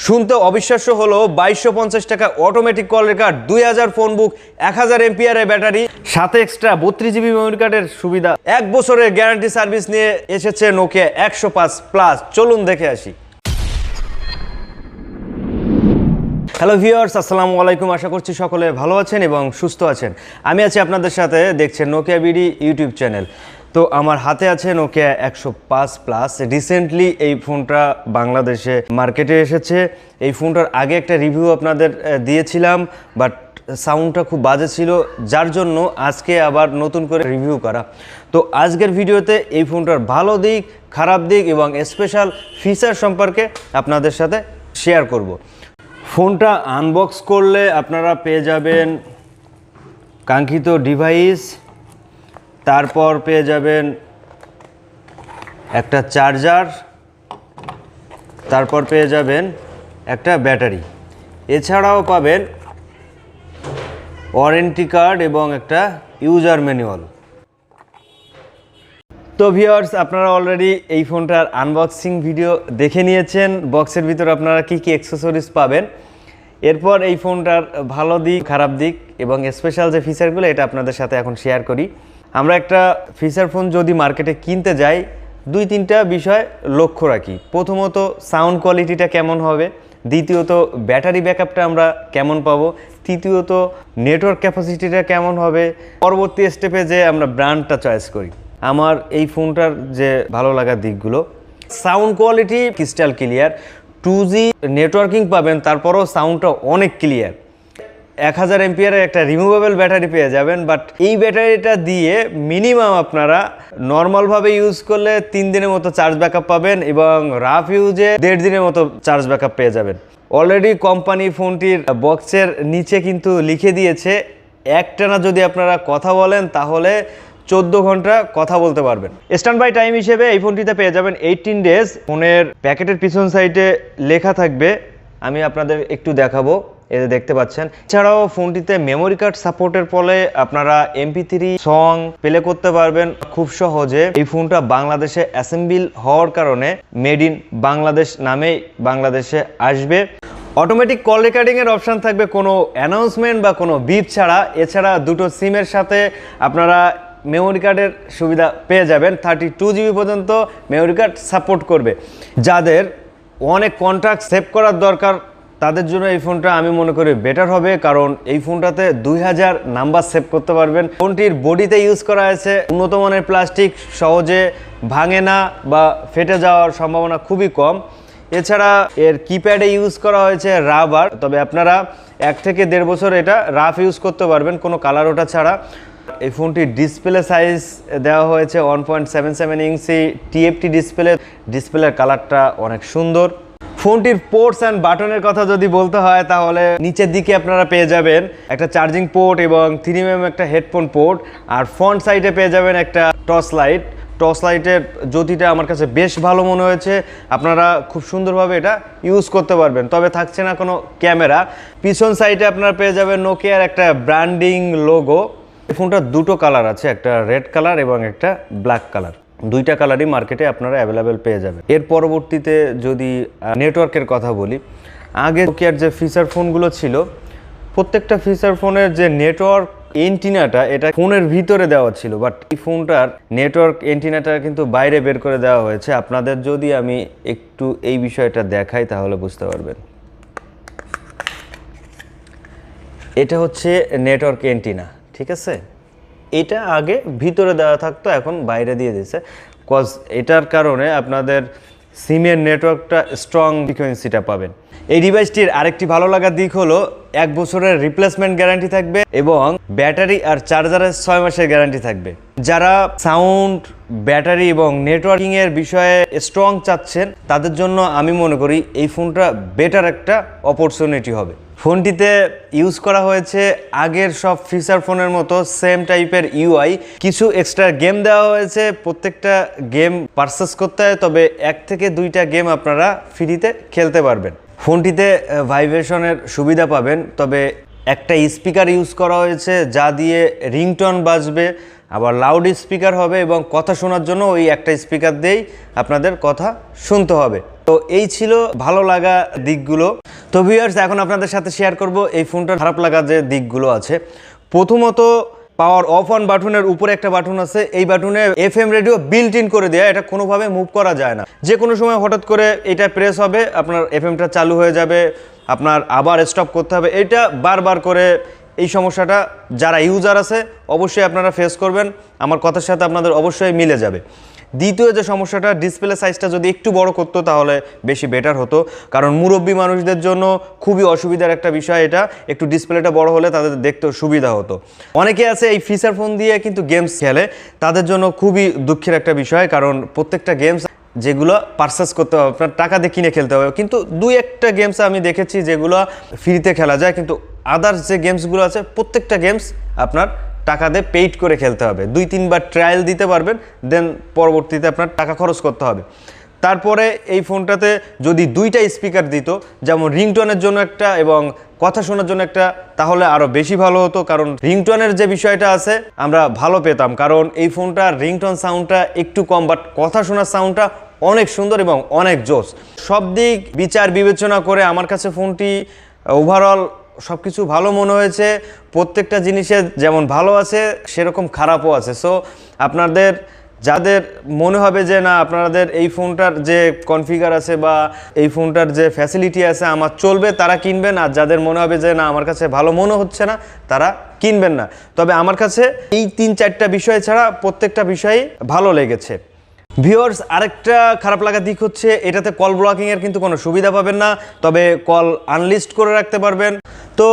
শুনতে অবিশ্বাস্য হলো 2250 টাকা অটোমেটিক কল রেকর্ড, 2000 ফোন বুক, 1000 এমপিআর ব্যাটারি, সাথে এক্সট্রা 32 জিবি মেমোরি কার্ডের সুবিধা, 1 বছরের গ্যারান্টি সার্ভিস নিয়ে এসেছে নোকিয়া 105 প্লাস। চলুন দেখে আসি। হ্যালো ভিউয়ার্স, আসসালামু আলাইকুম। আশা করছি সকলে ভালো আছেন এবং সুস্থ আছেন। আমি আছি আপনাদের সাথে, দেখছেন নোকিয়া বিডি ইউটিউব চ্যানেল। তো আমার হাতে আছে নোকিয়া 105 প্লাস। রিসেন্টলি এই ফোনটা বাংলাদেশে মার্কেটে এসেছে। এই ফোনটার আগে একটা রিভিউ আপনাদের দিয়েছিলাম, বাট সাউন্ডটা খুব বাজে ছিল, যার জন্য আজকে আবার নতুন করে রিভিউ করা। তো আজকের ভিডিওতে এই ফোনটার ভালো দিক, খারাপ দিক এবং স্পেশাল ফিচার সম্পর্কে আপনাদের সাথে শেয়ার করব। ফোনটা আনবক্স করলে আপনারা পেয়ে যাবেন কাঙ্ক্ষিত ডিভাইস, তারপর পেয়ে যাবেন একটা চার্জার, তারপর পেয়ে যাবেন একটা ব্যাটারি, এছাড়াও পাবেন ওয়ারেন্টি কার্ড এবং একটা ইউজার ম্যানুয়াল। তো ভিউয়ার্স, আপনারা অলরেডি এই ফোনটার আনবক্সিং ভিডিও দেখে নিয়েছেন। বক্সের ভিতরে আপনারা কি কি অ্যাক্সেসরিজ পাবেন। এরপর এই ফোনটার ভালো দিক, খারাপ দিক এবং স্পেশাল যে ফিচারগুলো, এটা আপনাদের সাথে এখন শেয়ার করি। আমরা একটা ফিচার ফোন যদি মার্কেটে কিনতে যাই, 2-3টা বিষয় লক্ষ্য রাখি। প্রথমত সাউন্ড কোয়ালিটিটা কেমন হবে, দ্বিতীয়ত ব্যাটারি ব্যাকআপটা আমরা কেমন পাবো, তৃতীয়ত নেটওয়ার্ক ক্যাপাসিটিটা কেমন হবে, পরবর্তী স্টেপে যে আমরা ব্র্যান্ডটা চয়েস করি। আমার এই ফোনটার যে ভালো লাগার দিকগুলো, sound quality crystal clear, 2G networking পাবেন, তারপরও সাউন্ডটা অনেক ক্লিয়ার। 1000 এমপিআরের একটা রিমুভেবল ব্যাটারি পেয়ে যাবেন, বাট এই ব্যাটারিটা দিয়ে মিনিমাম আপনারা নর্মালভাবে ইউজ করলে 3 দিনের মতো চার্জ ব্যাকআপ পাবেন এবং রাফ ইউজে 1.5 দিনের মতো চার্জ ব্যাকআপ পেয়ে যাবেন। অলরেডি কোম্পানি ফোনটির বক্সের নিচে কিন্তু লিখে দিয়েছে, একটানা যদি আপনারা কথা বলেন তাহলে 14 ঘন্টা কথা বলতে পারবেন। স্ট্যান্ড বাই টাইম হিসেবে এই ফোনটিতে পেয়ে যাবেন 18 ডেজ। ফোনের প্যাকেটের পিছন সাইডে লেখা থাকবে, আমি আপনাদের একটু দেখাবো, এতে দেখতে পাচ্ছেন। এছাড়াও ফোনটিতে মেমোরি কার্ড সাপোর্টের ফলে আপনারা MP3 সং প্লে করতে পারবেন খুব সহজে। এই ফোনটা বাংলাদেশে অ্যাসেম্বল হওয়ার কারণে মেড ইন বাংলাদেশ নামেই বাংলাদেশে আসবে। অটোমেটিক কল রেকর্ডিং এর অপশন থাকবে কোনো অ্যানাউন্সমেন্ট বা কোনো বিপ ছাড়া। এছাড়া দুটো সিমের সাথে আপনারা মেমোরি কার্ডের সুবিধা পেয়ে যাবেন। 32 জিবি পর্যন্ত মেমোরি কার্ড সাপোর্ট করবে। যাদের অনেক কন্ট্যাক্ট সেভ করার দরকার, তাদের জন্য এই ফোনটা আমি মনে করি বেটার হবে, কারণ এই ফোনটাতে 2000 নাম্বার সেভ করতে পারবেন। ফোনটির বডিতে ইউজ করা হয়েছে উন্নত মানের প্লাস্টিক, সহজে ভাঙে না বা ফেটে যাওয়ার সম্ভাবনা খুবই কম। এছাড়া এর কিপ্যাডে ইউজ করা হয়েছে রাবার, তবে আপনারা 1 থেকে 1.5 বছর এটা রাফ ইউজ করতে পারবেন কোনো কালার ওঠা ছাড়া। এই ফোনটির ডিসপ্লে সাইজ দেওয়া হয়েছে 1.77 ইঞ্চি TFT ডিসপ্লে। ডিসপ্লের কালারটা অনেক সুন্দর। ফোনটির পোর্টস অ্যান্ড বাটনের কথা যদি বলতে হয়, তাহলে নিচের দিকে আপনারা পেয়ে যাবেন একটা চার্জিং পোর্ট এবং 3mm একটা হেডফোন পোর্ট, আর ফ্রন্ট সাইডে পেয়ে যাবেন একটা টর্চ লাইট। টর্চ লাইটের জ্যোতিটা আমার কাছে বেশ ভালো মনে হয়েছে। আপনারা খুব সুন্দরভাবে এটা ইউজ করতে পারবেন, তবে থাকছে না কোনো ক্যামেরা। পিছন সাইডে আপনারা পেয়ে যাবেন নোকিয়ার একটা ব্র্যান্ডিং লোগো। এই ফোনটার দুটো কালার আছে, একটা রেড কালার এবং একটা ব্ল্যাক কালার। 2টা কালারই মার্কেটে আপনারা অ্যাভেলেবেল পেয়ে যাবেন। এর পরবর্তীতে যদি নেটওয়ার্কের কথা বলি, আগে নোকিয়ার যে ফিচার ফোনগুলো ছিল, প্রত্যেকটা ফিচার ফোনের যে নেটওয়ার্ক এন্টিনাটা এটা ফোনের ভিতরে দেওয়া ছিল, বাট এই ফোনটার নেটওয়ার্ক এন্টিনাটা কিন্তু বাইরে বের করে দেওয়া হয়েছে। আপনাদের যদি আমি একটু এই বিষয়টা দেখাই তাহলে বুঝতে পারবেন। এটা হচ্ছে নেটওয়ার্ক এন্টিনা, ঠিক আছে? এটা আগে ভিতরে দেওয়া থাকতো, এখন বাইরে দিয়ে দিয়েছে। কজ এটার কারণে আপনাদের সিমের নেটওয়ার্কটা স্ট্রং ফ্রিকোয়েন্সিটা পাবেন। এই ডিভাইসটির আরেকটি ভালো লাগার দিক হলো 1 বছরের রিপ্লেসমেন্ট গ্যারান্টি থাকবে এবং ব্যাটারি আর চার্জারের 6 মাসের গ্যারান্টি থাকবে। যারা সাউন্ড, ব্যাটারি এবং নেটওয়ার্কিং এর বিষয়ে স্ট্রং চাচ্ছেন, তাদের জন্য আমি মনে করি এই ফোনটা বেটার একটা অপরচুনিটি হবে। ফোনটিতে ইউজ করা হয়েছে আগের সব ফিচার ফোনের মতো সেম টাইপের UI। কিছু এক্সট্রা গেম দেওয়া হয়েছে, প্রত্যেকটা গেম পারচেস করতে হয়, তবে 1 থেকে 2টা গেম আপনারা ফ্রিতে খেলতে পারবেন। ফোনটিতে ভাইব্রেশনের সুবিধা পাবেন, তবে একটা স্পিকার ইউজ করা হয়েছে যা দিয়ে রিংটোন বাজবে, আবার লাউড স্পিকার হবে এবং কথা শোনার জন্য ওই একটা স্পিকার দিয়েই আপনাদের কথা শুনতে হবে। তো এই ছিল ভালো লাগা দিকগুলো। তো ভিউয়ার্স, এখন আপনাদের সাথে শেয়ার করব এই ফোনটার খারাপ লাগা যে দিকগুলো আছে। প্রথমত, পাওয়ার অফ অন বাটনের উপরে একটা বাটন আছে, এই বাটনে এফএম রেডিও বিল্ট ইন করে দেয়া, এটা কোনোভাবে মুভ করা যায় না। যে কোনো সময় হঠাৎ করে এটা প্রেস হবে, আপনার এফএমটা চালু হয়ে যাবে, আপনার আবার স্টপ করতে হবে। এটা বারবার করে এই সমস্যাটা যারা ইউজার আছে অবশ্যই আপনারা ফেস করবেন, আমার কথার সাথে আপনাদের অবশ্যই মিলে যাবে। দ্বিতীয় যে সমস্যাটা, ডিসপ্লে সাইজটা যদি একটু বড় করতো তাহলে বেশি বেটার হতো, কারণ মুরব্বী মানুষদের জন্য খুবই অসুবিধার একটা বিষয় এটা। একটু ডিসপ্লেটা বড় হলে তাদের দেখতেও সুবিধা হতো। অনেকে আছে এই ফিচার ফোন দিয়ে কিন্তু গেমস খেলে, তাদের জন্য খুবই দুঃখের একটা বিষয়, কারণ প্রত্যেকটা গেমস যেগুলো পারচেস করতে হবে, আপনার টাকা দিয়ে কিনে খেলতে হবে। কিন্তু দুই একটা গেমস আমি দেখেছি যেগুলো ফ্রিতে খেলা যায়, কিন্তু আদার্স যে গেমসগুলো আছে প্রত্যেকটা গেমস আপনার টাকা দিয়ে পেইড করে খেলতে হবে। 2-3 বার ট্রায়াল দিতে পারবেন, দেন পরবর্তীতে আপনার টাকা খরচ করতে হবে। তারপরে এই ফোনটাতে যদি 2টা স্পিকার দিত, যেমন রিংটোনের জন্য একটা এবং কথা শোনার জন্য একটা, তাহলে আরও বেশি ভালো হতো। কারণ রিংটোনের যে বিষয়টা আছে আমরা ভালো পেতাম, কারণ এই ফোনটার রিংটোন সাউন্ডটা একটু কম, বাট কথা শোনার সাউন্ডটা অনেক সুন্দর এবং অনেক জোস। সব দিক বিচার বিবেচনা করে আমার কাছে ফোনটি ওভারঅল সব কিছু ভালো মনে হয়েছে। প্রত্যেকটা জিনিসে যেমন ভালো আছে সেরকম খারাপও আছে। সো আপনাদের যাদের মনে হবে যে না আপনাদের এই ফোনটার যে কনফিগার আছে বা এই ফোনটার যে ফ্যাসিলিটি আছে আমার চলবে, তারা কিনবেন। আর যাদের মনে হবে যে না আমার কাছে ভালো মনে হচ্ছে না, তারা কিনবেন না। তবে আমার কাছে এই 3-4টা বিষয় ছাড়া প্রত্যেকটা বিষয়ই ভালো লেগেছে। ভিউয়ার্স, আরেকটা খারাপ লাগা দিক হচ্ছে এটাতে কল ব্লকিংয়ের কিন্তু কোনো সুবিধা পাবেন না, তবে কল আনলিস্ট করে রাখতে পারবেন। তো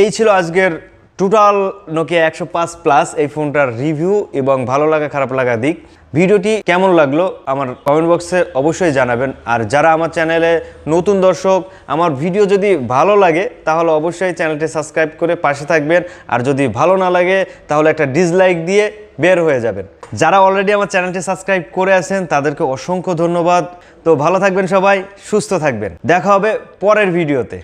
এই ছিল আজকের টোটাল নোকিয়া 105 প্লাস এই ফোনটার রিভিউ এবং ভালো লাগা খারাপ লাগা দিক। ভিডিওটি কেমন লাগলো আমার কমেন্ট বক্সে অবশ্যই জানাবেন। আর যারা আমার চ্যানেলে নতুন দর্শক, আমার ভিডিও যদি ভালো লাগে তাহলে অবশ্যই চ্যানেলটি সাবস্ক্রাইব করে পাশে থাকবেন, আর যদি ভালো না লাগে তাহলে একটা ডিসলাইক দিয়ে বের হয়ে যাবেন। যারা অলরেডি আমার চ্যানেলটি সাবস্ক্রাইব করে আছেন তাদেরকে অসংখ্য ধন্যবাদ। তো ভালো থাকবেন সবাই, সুস্থ থাকবেন, দেখা হবে পরের ভিডিওতে।